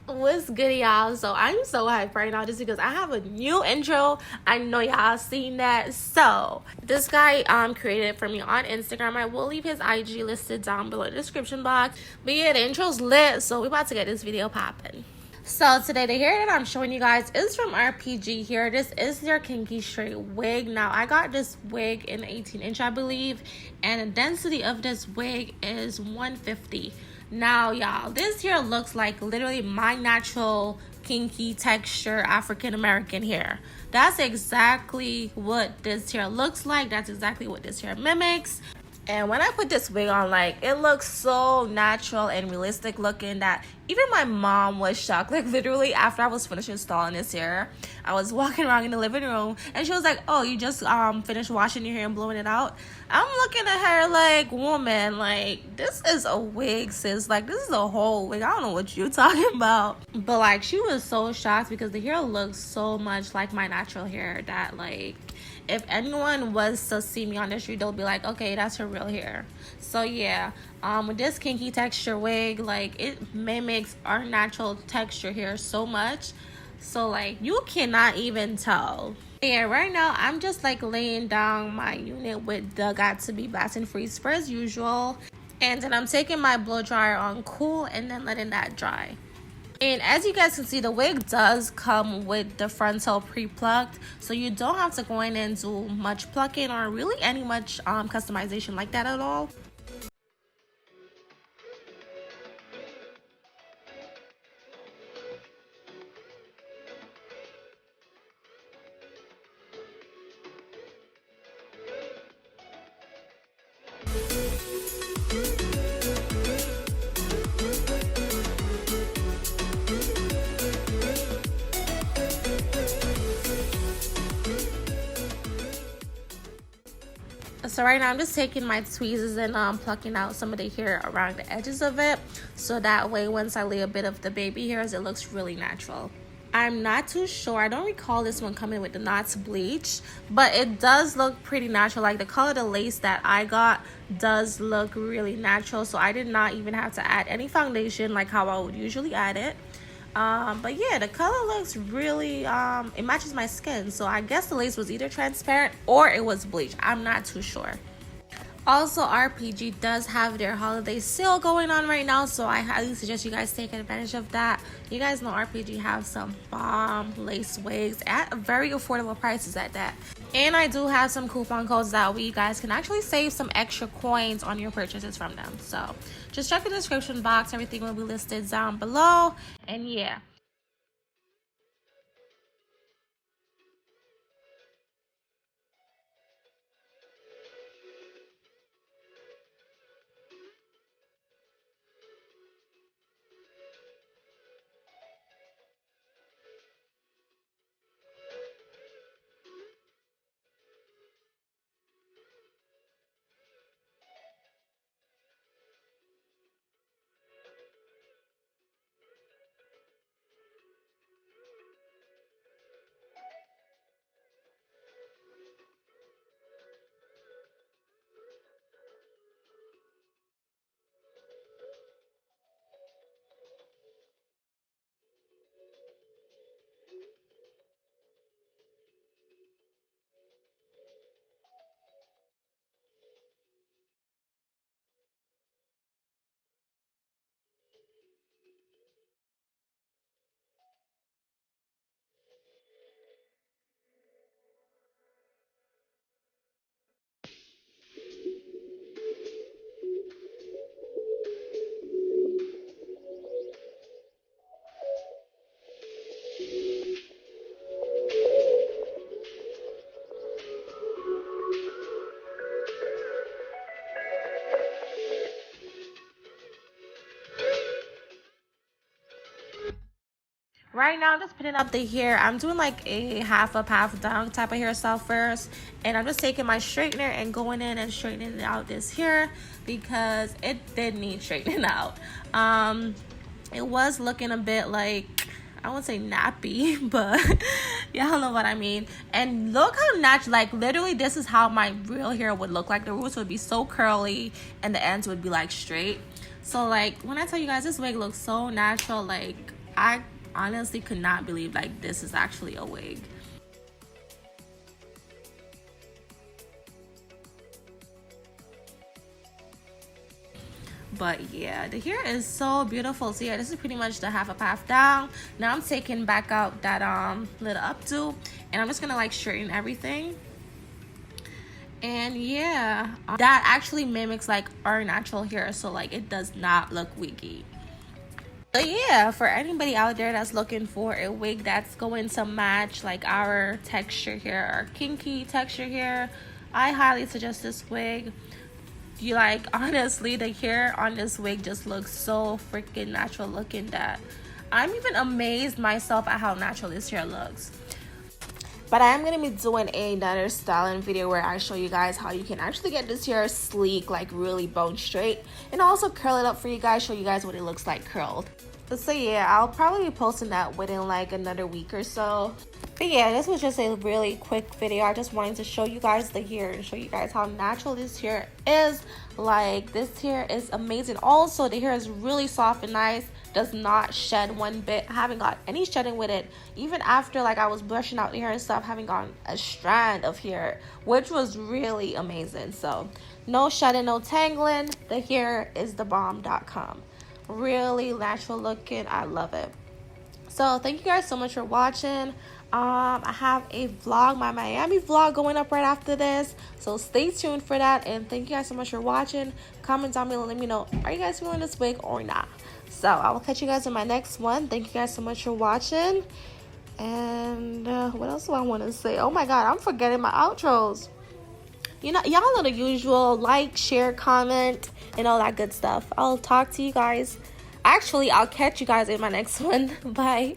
What's good, y'all? So I'm so hyped right now just because I have a new intro. I know y'all seen that. So this guy created it for me on Instagram. I will leave his IG listed down below in the description box. But yeah, the intro's lit, so we're about to get this video popping. So today the hair that I'm showing you guys is from RPGhair. This is their kinky straight wig. Now I got this wig in 18-inch, I believe, and the density of this wig is 150. Now y'all, this hair looks like literally my natural kinky texture African American hair. That's exactly what this hair looks like. That's exactly what this hair mimics. And when I put this wig on, like, it looks so natural and realistic looking that even my mom was shocked. Like, literally, after I was finished installing this hair, I was walking around in the living room, and she was like, oh, you just finished washing your hair and blowing it out? I'm looking at her like, woman, like, this is a wig, sis. Like, this is a whole wig. I don't know what you're talking about. But, like, she was so shocked because the hair looks so much like my natural hair that, like, if anyone was to see me on the street, they'll be like, okay, that's her real hair. So yeah, with this kinky texture wig, like, it mimics our natural texture hair so much, so like you cannot even tell. Yeah, right now I'm just like laying down my unit with the Kdbmode Blast and Freeze for as usual, and then I'm taking my blow dryer on cool and then letting that dry. And as you guys can see, the wig does come with the frontal pre-plucked, so you don't have to go in and do much plucking or really any much customization like that at all. So right now I'm just taking my tweezers and plucking out some of the hair around the edges of it, so that way once I lay a bit of the baby hairs, it looks really natural. I'm not too sure, I don't recall this one coming with the knots bleach, but it does look pretty natural. Like, the color of the lace that I got does look really natural, so I did not even have to add any foundation like how I would usually add it. But yeah, the color looks really it matches my skin, so I guess the lace was either transparent or it was bleach. I'm not too sure. Also, RPG does have their holiday sale going on right now, so I highly suggest you guys take advantage of that. You guys know RPG have some bomb lace wigs at very affordable prices at that. And I do have some coupon codes that way you guys can actually save some extra coins on your purchases from them. So just check the description box. Everything will be listed down below. And yeah. Right now I'm just putting up the hair. I'm doing like a half up, half down type of hairstyle first, and I'm just taking my straightener and going in and straightening out this hair because it did need straightening out. It was looking a bit like, I won't say nappy, but y'all know what I mean. And look how natural, like, literally this is how my real hair would look like. The roots would be so curly and the ends would be like straight. So like, when I tell you guys, this wig looks so natural, like, I honestly could not believe like this is actually a wig. But yeah, the hair is so beautiful. So yeah, this is pretty much the half a path down. Now I'm taking back out that little updo, and I'm just gonna like straighten everything. And yeah, that actually mimics like our natural hair, so like it does not look wiggy. So yeah, for anybody out there that's looking for a wig that's going to match like our texture hair, our kinky texture hair, I highly suggest this wig. You like, honestly, the hair on this wig just looks so freaking natural looking that I'm even amazed myself at how natural this hair looks. But I am going to be doing another styling video where I show you guys how you can actually get this hair sleek, like really bone straight, and also curl it up for you guys, show you guys what it looks like curled. So yeah, I'll probably be posting that within like another week or so. But yeah, this was just a really quick video. I just wanted to show you guys the hair and show you guys how natural this hair is. Like, this hair is amazing. Also, the hair is really soft and nice, does not shed one bit. I haven't got any shedding with it. Even after like I was brushing out the hair and stuff, having gotten a strand of hair, which was really amazing. So no shedding, no tangling. The hair is thebomb.com. Really natural looking. I love it. So thank you guys so much for watching. I have a vlog, my Miami vlog, going up right after this, so stay tuned for that. And thank you guys so much for watching. Comment down below, let me know, are you guys feeling this wig or not? So I will catch you guys in my next one. Thank you guys so much for watching. And what else do I want to say? Oh my god, I'm forgetting my outros. You know, y'all know the usual: like, share, comment, and all that good stuff. I'll talk to you guys. Actually, I'll catch you guys in my next one. Bye.